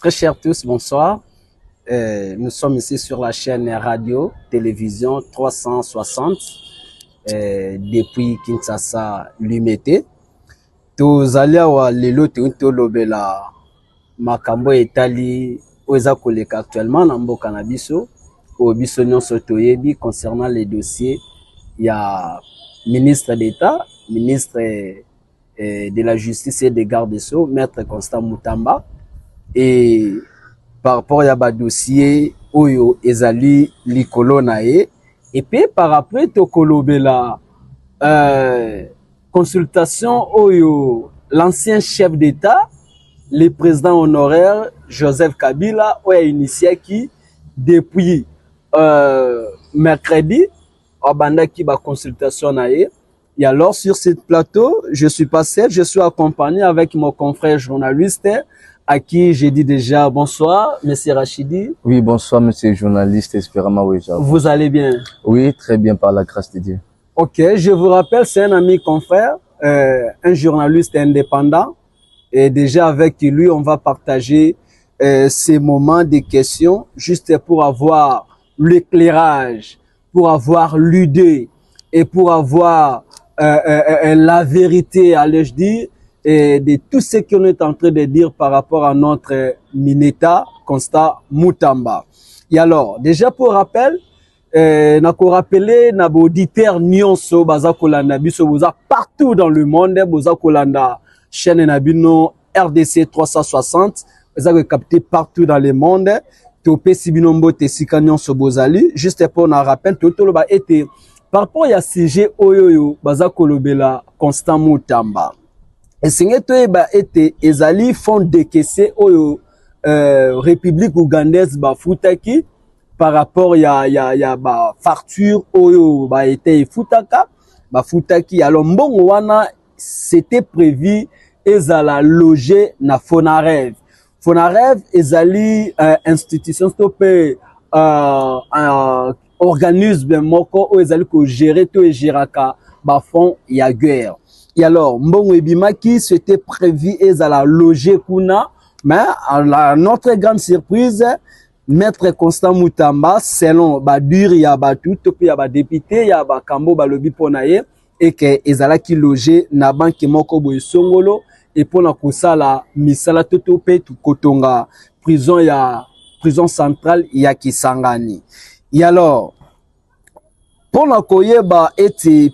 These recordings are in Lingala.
Très chers tous, bonsoir. Nous sommes ici sur la chaîne radio, télévision 360 depuis Kinshasa, Lumete. Tozali awa lelo tolobela makambo etali oza koleka actuellement na mboka na biso o biso nyonso toyebi concernant les dossiers. Il y a ministre d'État, ministre de la Justice et des Gardes des Sceaux, Maître Constant Mutamba. Et par rapport à ba dossier oyo ezali likolo na ye, et puis par après tokolobela consultation oyo l'ancien chef d'État, le président honoraire Joseph Kabila a initié qui depuis mercredi abandaki ba consultation na ye. Et alors sur ce plateau, je suis pas seul, je suis accompagné avec mon confrère journaliste à qui j'ai dit déjà bonsoir, monsieur Rachidi. Oui, bonsoir, monsieur le journaliste, Espérama Ouéja. Vous allez bien? Oui, très bien, par la grâce de Dieu. Ok, je vous rappelle, c'est un ami confrère, un journaliste indépendant. Et déjà avec lui, on va partager ces moments de questions, juste pour avoir l'éclairage, pour avoir l'idée et pour avoir la vérité, allais-je dire, et de tout ce qu'on est en train de dire par rapport à notre Mineta Constant Mutamba. Et alors, déjà pour rappel, nako rappeler na auditeur nyonso baza kolanda biso boza partout dans le monde, boza kolanda chaîne na bino RDC 360, boza ko capter partout dans le monde. Topé sibinombo te sika nyonso bozali, juste pour na rappel totolo ba été par rapport ya sujet oyoyo baza kolobela Constant Mutamba. Et c'est toyeba ete ezali fond décaissé oyo République ougandaise ba futaki par rapport ya ba facture oyo ba été futaka ba futaki. Alors mbongo wana c'était prévu ezala loger na Fonarev. Fonarev ezali institution stoppé organisme moko o ezali ko gérer to géraka ba fond ya guerre. Et alors, mbongo ebimaki, c'était prévu ezala loger kuna, mais à notre grande surprise, Maître Constant Mutamba, selon ba dur ya ba tout, puis ya ba député, ya ba kambo ba lobi ponaye, et que ezala ki loger na banque moko boye songolo, et pona kosala misala toto pe tu kotonga prison centrale ya Kisangani. Et alors, pona koyeba ete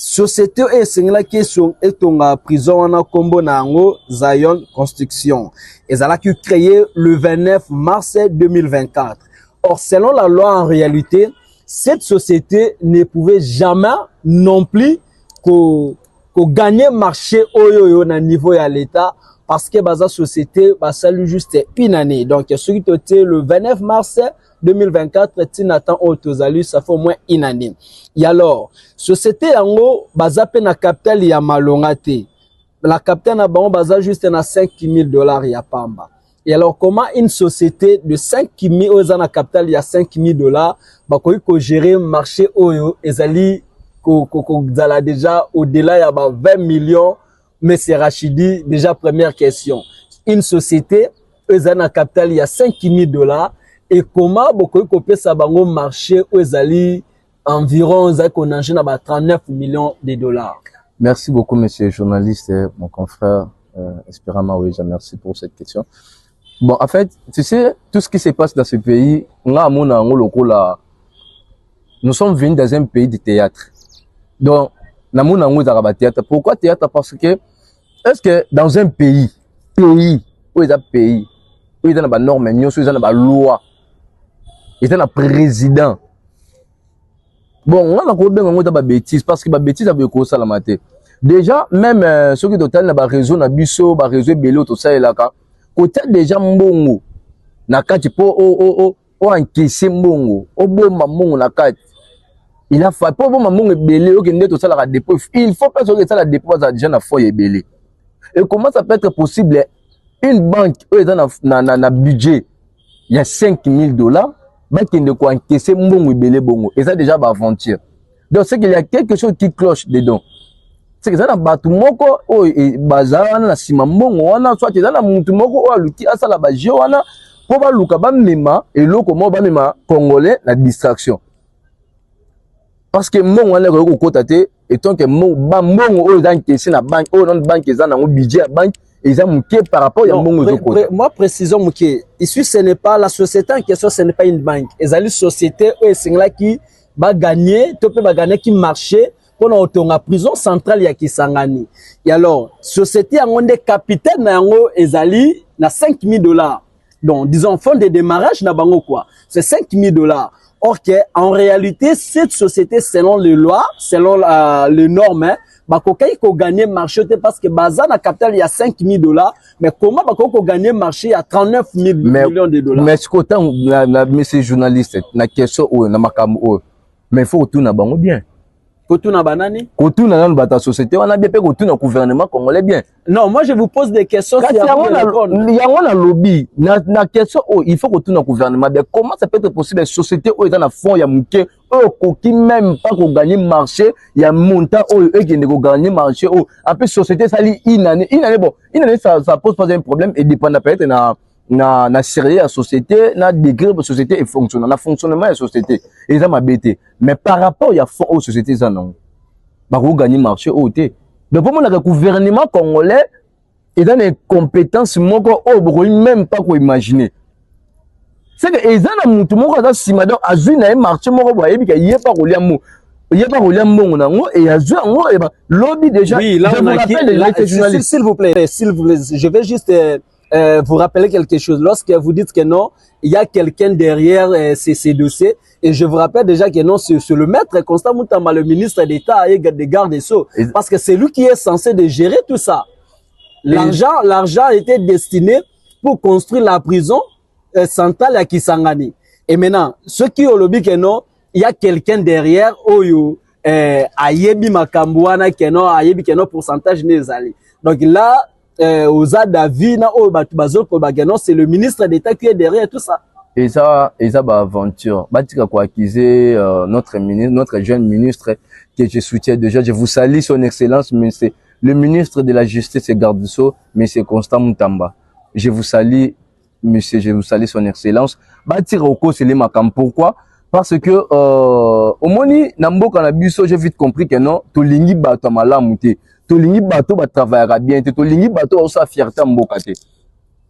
société et singla question etonga prison wana kombo na ngo Zion Construction. Ezala qui créé le 29 mars 2024. Or selon la loi en réalité, cette société ne pouvait jamais non plus ko gagner marché oyo na niveau ya l'état parce que baza société ba salut juste une année. Donc ce qui était le 29 mars 2024 tinatan otozali ça fait au moins une année. Et alors société yango baza pe na capital ya malonga te. La capital na bango baza juste na $5,000 ya pamba. Et alors comment une société de 5,000 oza na capital ya $5,000 ba ko gérer marché oyo ezali ko zala déjà au-delà ya ba 20 millions. Monsieur Rachidi, déjà première question. Une société oza na capital ya $5,000 et comment beaucoup copier ça bango marché où ezali environ qu'on a 39 millions de dollars. Merci beaucoup, monsieur le journaliste, mon confrère Espérama Ouéja. Merci pour cette question. Bon, en fait, tu sais, tout ce qui se passe dans ce pays, nous sommes venus dans un pays de théâtre. Donc, théâtre. Pourquoi théâtre? Parce que, est-ce que dans un pays, où il y a pays, où il y a des normes, où il y a des lois, il y a un président. Bon, on a des bêtises parce que les bêtises avaient causé la maté. Déjà, même ceux qui ont un réseau, un réseau bello, tout ça, là, côté déjà mbongo, na kati po encaisser mbongo, bon maman na kati. Il a fait pour bon maman belé, tout ça la dépôt. Il faut pas que ça la dépôt ça déjà na foyer belé. Et comment ça peut être possible une banque où il y a un budget, il y a $5,000. Qui ne quoi encaisser mbongo belé bongo et ça déjà va aventure. Donc c'est qu'il y a quelque chose qui cloche dedans. c'est que ça na batu moko o bazana na sima mbongo wana soit eza na mutu moko o aluki asala ba jeu wana po ba luka ba mema eloko mo ba mema congolais na distraction parce que mbongo wana ko kota te et tant que mbongo o dans caisse na banque o non banque eza na budget ya banque eza muke par rapport ya mbongo zo kota moi précision muke ici ce n'est pas la société en question, ce n'est pas une banque, ezali société o esengla qui ba gagner to pe ba gagner qui marché pour autonga prison centrale ya Kisangani. Et alors société yango nde capitaine na yango ezali na $5,000. Donc disons fonds de démarrage na bango quoi, c'est $5,000. Or que en réalité cette société selon les lois, selon les normes hein, bakokai ko gagner marché parce que baza na capital il y a $5,000, mais comment bako gagner marché à 39 millions de dollars. Mais ce côté monsieur journaliste na question ou na makambo mais faut tout na bango bien. Kotuna banani? Kotuna na bata société wana bien pe kotuna gouvernement congolais bien. Non, moi je vous pose des questions il y a un lobby na question oh il faut kotuna gouvernement bien comment ça peut être possible société oh dans la fond ya muke oh koki même pas ko gagner marché ya montant oh et qui ne ko gagner marché oh un peu société ça li une année bon une année ça pose pas un problème et dépend peut-être na sérieux la société na degré de société et fonctionnement na fonctionnement de société et ça m'a bêté mais par rapport il y a fond aux sociétés ça non ba ko gagner marché au té donc pour moi le gouvernement congolais et dans les compétences moko oh même pas ko imaginer c'est que ezana mutu moko za sima donc azui na marché moko ba yebi ka yepa ko liamu yepa ko liamu nango et azui ngo et ba lobby déjà oui là on a s'il vous plaît je vais juste vous rappeler quelque chose. Lorsque vous dites que non, il y a quelqu'un derrière ces dossiers, et je vous rappelle déjà que non, c'est le maître Constant Moutamba, le ministre d'État et des gardes des Sceaux, parce que c'est lui qui est censé de gérer tout ça. L'argent était destiné pour construire la prison centrale à Kisangani. Et maintenant, ceux qui ont le dit que non, il y a quelqu'un derrière, Oyo, Ayebi Makambouana, que non, Ayebi que non, pourcentage n'est allé. Donc là, aux Adavina, c'est le ministre d'État qui est derrière tout ça. Et ça bah aventure. Batika quoi accuser notre ministre, notre jeune ministre que je soutiens déjà. Je vous salue son excellence, mais c'est le ministre de la Justice et Garde des Sceaux, monsieur Constant Moutamba. Je vous salue, monsieur, je vous salue son excellence. Batika oko c'est les makam. Pourquoi? Parce que au moni namboka na biso, j'ai vite compris que non, to lingi bato malamu te. To lingi bato ba travaillera bien te. To lingi bato osa fierté mboka te.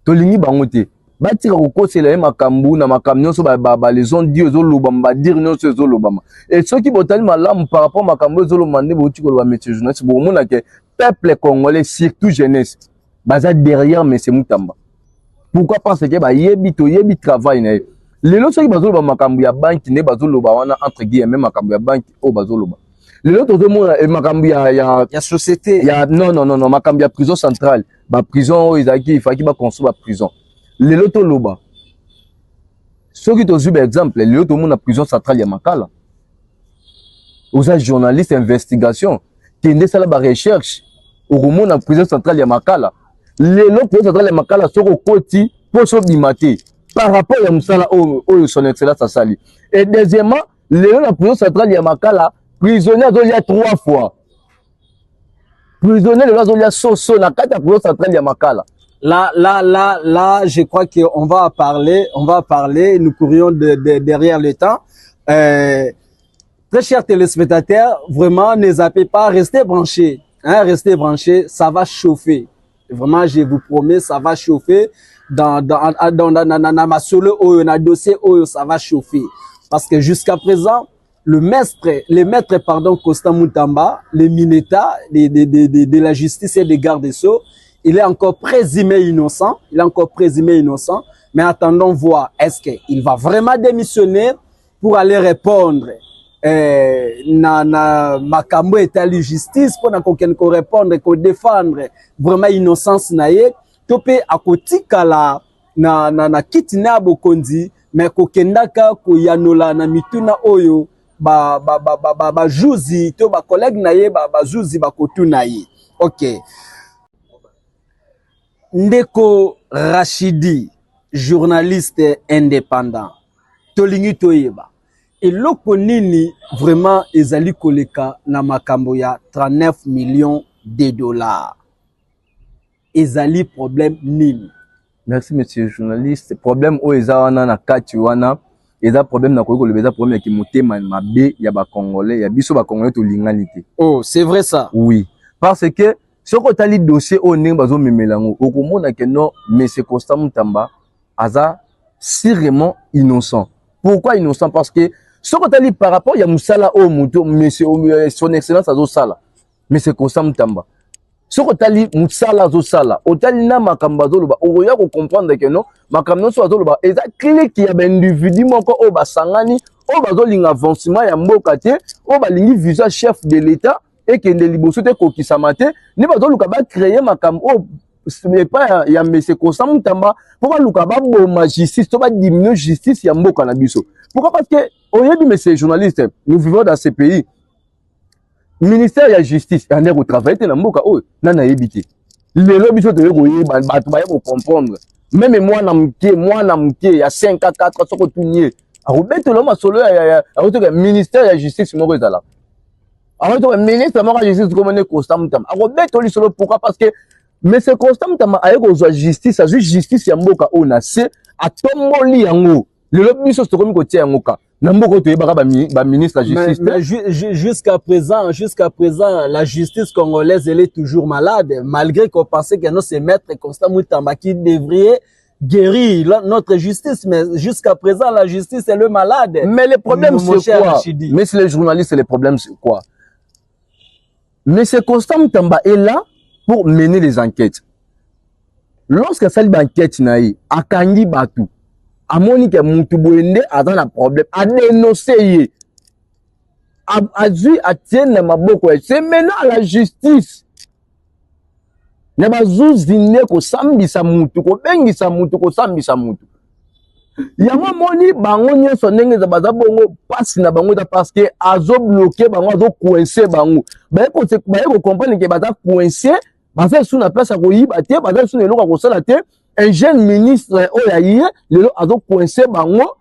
To lingi bango te. Batika koko c'est le makambu na makamnyo so ba les on dit zo lobamba dire non so zo lobamba. Et ceux qui botali malamu par rapport makambu zo lomande bo tiko ba métier journaliste bo mona que peuple congolais surtout jeunesse baza derrière monsieur Moutamba. Pourquoi? Parce que ba yebi travail na lelo soki bazoloba makambu ya banki ne bazoloba wana entre guillemets makambu ya banki o bazoloba lelo tozomona makambu ya société ya non makambu ya prison centrale ba prison o ezaki ifaki ba construire ba prison lelo toloba soki tozwi ba exemple lelo tomona prison centrale ya Makala oza journaliste investigation kende sala ba recherche okomona prison centrale ya Makala lelo prison centrale ya Makala soko koti poso bimate par rapport à Moussala ou son excellence à Sali. Et deuxièmement, la prison centrale de Makala, prisonnier il y a 3 fois. Prisonnier il y a so la prison centrale de Makala. Là, je crois qu'on va parler, nous courions derrière le temps. Très chers téléspectateurs, vraiment, ne zappez pas, restez branchés. Hein, restez branchés, ça va chauffer. Vraiment, je vous promets, ça va chauffer. Dans ma solo ou un dossier où ça va chauffer parce que jusqu'à présent le maître Constant Moutamba, le Mineta de la justice et des gardes des Sceaux, il est encore présumé innocent, mais attendons voir est-ce qu'il va vraiment démissionner pour aller répondre na makambo etali justice pour na ko répondre ko défendre vraiment innocence naie topé akotikala na kiti na bokonzi mais kokendaka ko yanola na mituna oyo ba juzi to ba collègue na ye ba juzi ba kotuna ye. OK, Ndeko Rachidi, journaliste indépendant, tolingi toyeba eloko nini vraiment ezali koleka na makambo ya 39 millions de dollars? Ezali problème nini? Merci monsieur le journaliste. Problème o eza wana na kati wana eza problème na koyiko lebeza problème ya kimotema mabe ya ba congolais ya biso ba congolais to lingani te. Oh, c'est vrai ça? Oui, parce que ce que tali dossier o ndenge bazo memelango okomona que non monsieur Constant Mutamba aza sûrement innocent. Pourquoi innocent? Parce que ce que tali par rapport ya musala o muto monsieur son excellence azo sala monsieur Constant Mutamba soko tali musala zo sala otali na makambo azoloba okoya ko comprendre que non makambo so azoloba eza clique ya ba individu moko o basangani o bazolinga avancement ya mboka te o balingi visa chef de l'état et que de liboso te kokisama te ni bazoluka ba créer makambo o pas ya monsieur Constant Mutamba pour baluka ba boma justice to ba diminuer justice ya mboka na biso. Pourquoi? Parce que oyebi monsieur journaliste, nous vivons dans ce pays. Ministère de la justice on est au travail te na mboka oyo nana yebite lelo biso te ko yeba batu ba ko comprendre même moi na mke ya 5 à 4 soko tunye arobeto lo masolo ya aroto ministère de la justice moko ezala aroto ministre moko ya justice comme ne Constant Mutamba arobeto li solo. Pourquoi? Parce que monsieur Constant Mutamba ayeko zo justice azu justice ya mboka oyo na se atomboli yango lelo biso to komi ko tia yango ka. Ministre de la justice. Mais jusqu'à présent, la justice congolaise, elle est toujours malade, malgré qu'on pensait que non, c'est maître Constant Mutamba qui devrait guérir notre justice, mais jusqu'à présent, la justice, elle est malade. Mais le problème, c'est quoi? Mais c'est les journalistes, le problème, c'est quoi? Mais c'est Constant Mutamba est là pour mener les enquêtes. Lorsque ça l'enquête naïe, akangi batu. Amoni ke mutu boende aza na problème a dénoncer a dû atteindre na maboko c'est maintenant à la justice na bazuzine ko sambisa mutu ko bengisa mutu ko sambisa mutu yango moni bango nyonso ndenge za baza bongo pasi na bango da parce que azo bloquer bango azo coincer bango ba ko comprendre que baza coincer baza sous na place ko yiba te baza sous eloko ko sala te. Un jeune ministre oyaye lelo azo coincer bango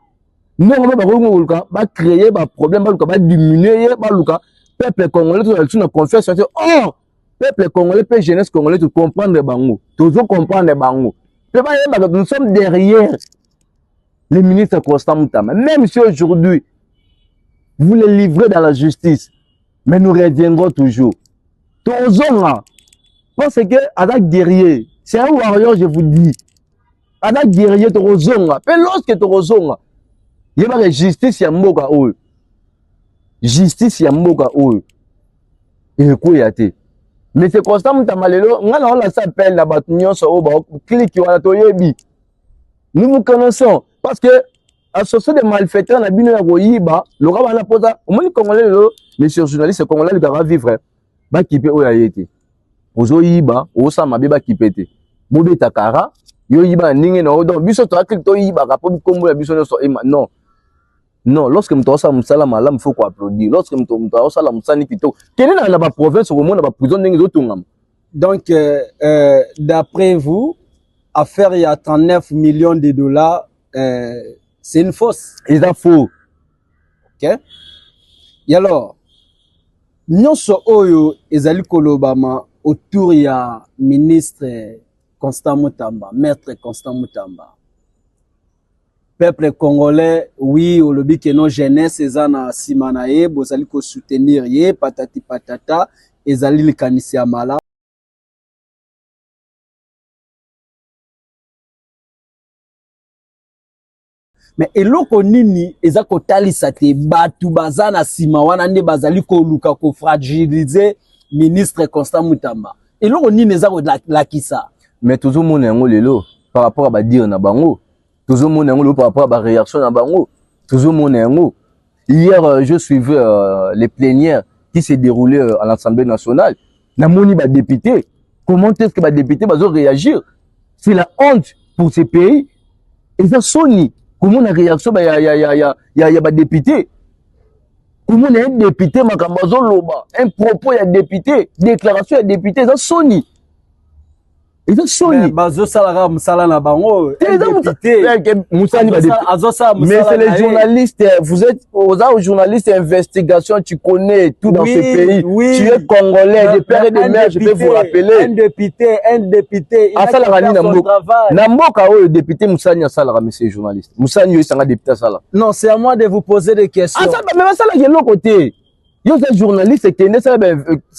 ndenge ba ko ba créer ba problème ba diminuer ba luka peuple congolais to na confiance oh peuple congolais pe jeunesse congolais to comprendre bango toujours comprendre bango pe ba yeba nous sommes derrière le ministre Constant Mutamba. Même si aujourd'hui vous les livrez dans la justice, mais nous reviendrons toujours tozonga parce que avec guerrier c'est un warrior, je vous dis. Ada guerrier torozonga. Mais lorsque torozonga, il y a la justice ya mboka oyo. Justice ya mboka oyo. Et quoi yate. Mais c'est Constant Mutamba lelo, ngana on la s'appelle na batu nyonso o ba clique wana toyebi. Nous vous connaissons parce que associé de malfaiteurs na bino ya koyiba, loka bana posa, au moins congolais lelo, monsieur journaliste congolais il va vivre. Ba kipe oya yete. Ozo yiba, osa mabe ba kipete. Bobe takara, yo yiba ninge na odo, biso to akli to yiba kapo bikombo ya biso so non. Non, lorsque mto osa musala malamu faut ko applaudir. Lorsque mto osa la musani kito, kene na ba province au monde ba prison ninge zo tungam. Donc d'après vous, affaire il y a 39 millions de dollars, c'est une fausse. C'est un faux. OK? Et alors, nyonso oyo ezali kolobama autour ya ministre Constant Mutamba, maître Constant Mutamba. Peuple congolais, oui, au lobby que nos jeunesse ezana simanae, bozali ko soutenir ye patati patata, ezali likanisi ya mala. Mais eloko nini eza kotalisa te batu bazana sima wana nde bazali ko luka ko fragiliser ministre Constant Mutamba. Eloko nini eza ko lakisa. Mais toujours mon yango lelo par rapport à ba dire na bango. Toujours mon yango par rapport à la réaction na bango. Toujours mon yango. Hier je suivais les plénières qui se déroulaient à l'Assemblée nationale. Na moni ba député. Comment est-ce que ba député va réagir? C'est la honte pour ces pays. Et ça soni. Comment la réaction ya ba député? Comment un député makambazo loba, un propos ya député, déclaration ya député ça soni. ils ont soni bazo sala musala na bango député Moussani mais c'est les journalistes, vous êtes aux journalistes investigation, tu connais tout dans ce pays, tu es congolais de père et de mère, je peux vous rappeler un député à Salarani Namboka le député Moussani à Salara monsieur journaliste Moussani est un député à Salara. Non, c'est à moi de vous poser des questions. Ah ça mais ça là de l'autre côté. Yo ces journalistes qui ne ça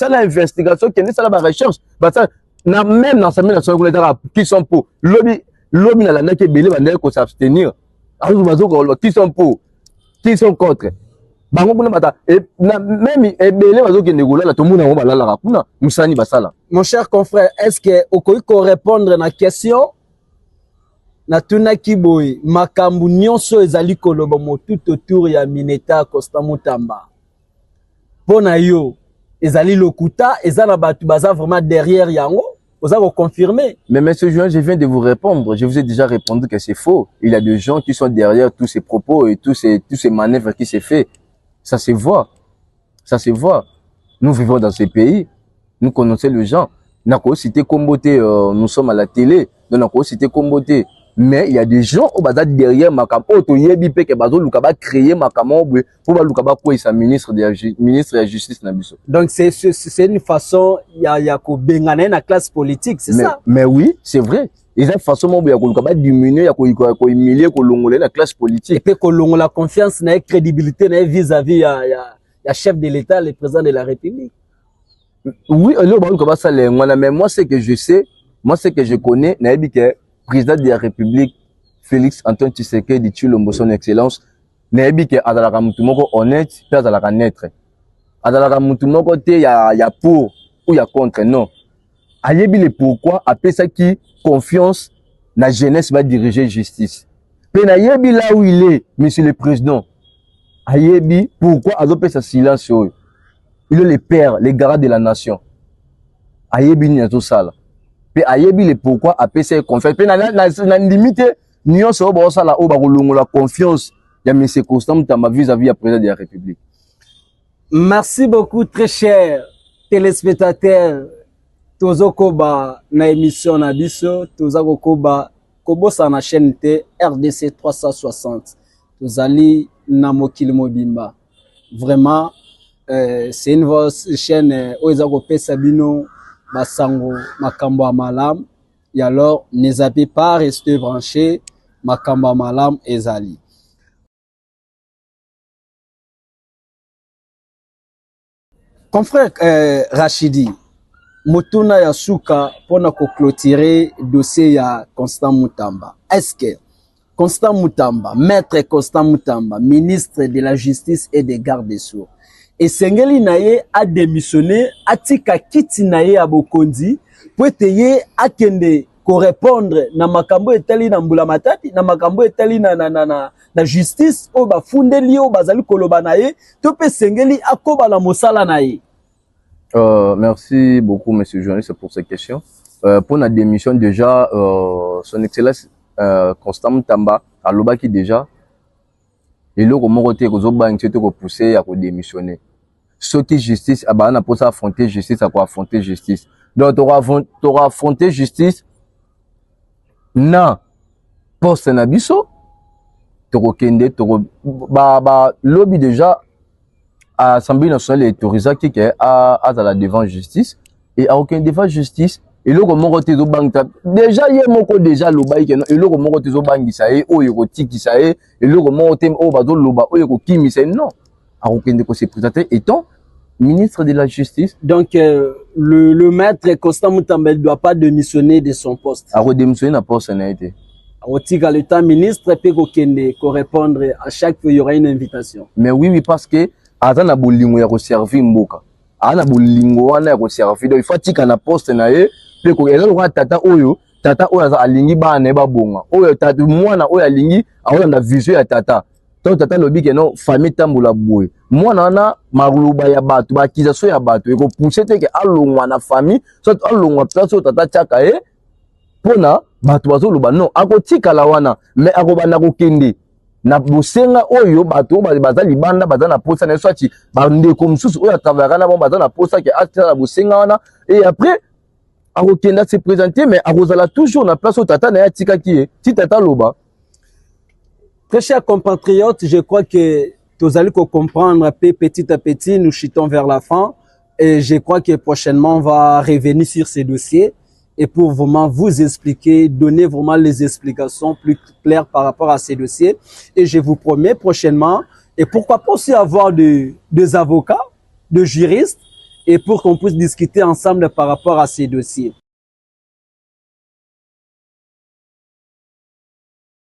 la investigation qui ne ça la recherche ça na même dans sa nationale qui sont pour lobby na la naki belé bandé ko s'abstenir azu bazo ko qui sont pour qui sont contre bango kuna bata et na même belé bazo ki negola na tomuna ngo balala kuna musani basala. Mon cher confrère, est-ce que okoki ko répondre na question na tuna kiboy makambu nyonso ezali koloba mo tout autour ya Mineta Constant Mutamba pona yo ezali lokuta ezana batu baza vraiment derrière yango vous avez confirmé. Mais monsieur Juin, je viens de vous répondre, je vous ai déjà répondu que c'est faux. Il y a des gens qui sont derrière tous ces propos et tous ces manœuvres qui se fait. Ça se voit, ça se voit. Nous vivons dans ces pays, nous connaissons les gens. Nako cité Komboté, nous sommes à la télé, donc Nako cité Komboté. Mais il y a des gens au bazar derrière Makam Oto Yebi Peke Bazo Lukaba créer Makamo pour Lukaba quoi sa ministre de la justice Nabiso. Donc c'est une façon il y a ko bengana na classe politique, c'est ça. Mais oui, c'est vrai. Ils ont une façon il y a ko diminuer, il y a ko humilier, ko longoler la classe politique. Et puis ko longola confiance na crédibilité na vis-à-vis ya chef de l'État, le président de la République. Oui, mais moi ce que je sais, moi ce que je connais, nabi que président de la République Félix Antoine Tshisekedi Tshilombo son excellence nayebi ke azalaka mutu moko honnête pe azalaka neutre azalaka mutu moko te ya pour ou ya contre non ayebi le pourquoi apesa ki confiance na jeunesse va diriger justice pe nayebi là où il est monsieur le président ayebi pourquoi azopesa silence oyo il est le père le garant de la nation ayebi ni azosala pe ayebi le pourquoi apesa confiance pe na limite nyonso oyo baosala oyo bakolongola confiance ya monsieur Constant Mutamba vis-à-vis ya président de la République. Merci beaucoup très cher téléspectateurs tozokoba na émission na biso tozakokoba kobosa na chaîne te RDC 360 tozali na mokili mobimba vraiment c'est une chaîne oyo ezakopesa bino basango makambo ya malamu et alors ne zappez pas rester branché makambo ya malamu ezali. Confrère Rachidi motuna ya suka pona ko clôturer dossier ya Constant Mutamba. Est-ce que Constant Mutamba, maître Constant Mutamba, ministre de la Justice et des Gardes des Sceaux, et Sengeli Naye a démissionné, atika kiti Naye a bokondi, pour essayer à kende ko répondre na makambo etali na mbula matati, na makambo etali na justice, o ba fundeli o bazali koloba Naye, to pe Sengeli akoba la mosala Naye. Merci beaucoup, monsieur le journaliste, pour cette question. Pour la démission, déjà, son excellence Constant Mutamba a l'obaki déjà. Et là, comment on a poussé à démissionner. Ce qui justice, on a pour affronter justice, à quoi affronter justice. Donc, tu auras affronté justice. Na poste na biso, tu auras kende, tu auras lobby déjà. L'Assemblée nationale est autorisée à la devant justice et à aucun devant justice et le comment tu déjà il y a moko déjà le bail et le comment tu bangi ça et au érotique ça et le comment tu au bazo loba au éroquimi c'est non à aucun de se présenter étant ministre de la justice. Donc le maître Constant Mutamba ne doit pas démissionner de son poste. À redémissionner na poste n'a été. Au titre le temps ministre peut répondre à chaque fois il y aura une invitation. Mais oui parce que aza na bolingo ya koservi mboka ana bolingo wana ya koservi donc il faut tika na poste na ye pe ko eloko tata oyo aza alingi bana e babonga oyo tata mwana oyo alingi aona na vision ya tata to tata lobi ke non famille tambola boye mwana wana maluba ya bato bakization ya bato e ko pousser te ke alongwa na famille so alongwa place oyo tata tiaka e pona bato bazoloba non akotika la wana mais akobana kokende na bosenga oyo bato baza libanda baza na posa na swati ba ndeko mususu oyo travaillera na bon baza na posa ke atira bosenga wana et après akokenda se présenter, mais akozala toujours na place où tata na ya tika qui ti tata loba. Très chers compatriotes, je crois que vous allez comprendre petit à petit, nous chutons vers la fin. Et je crois que prochainement, on va revenir sur ces dossiers et pour vraiment vous expliquer, donner vraiment les explications plus claires par rapport à ces dossiers. Et je vous promets prochainement, et pourquoi pas aussi avoir des avocats, des juristes, et pour qu'on puisse discuter ensemble par rapport à ces dossiers.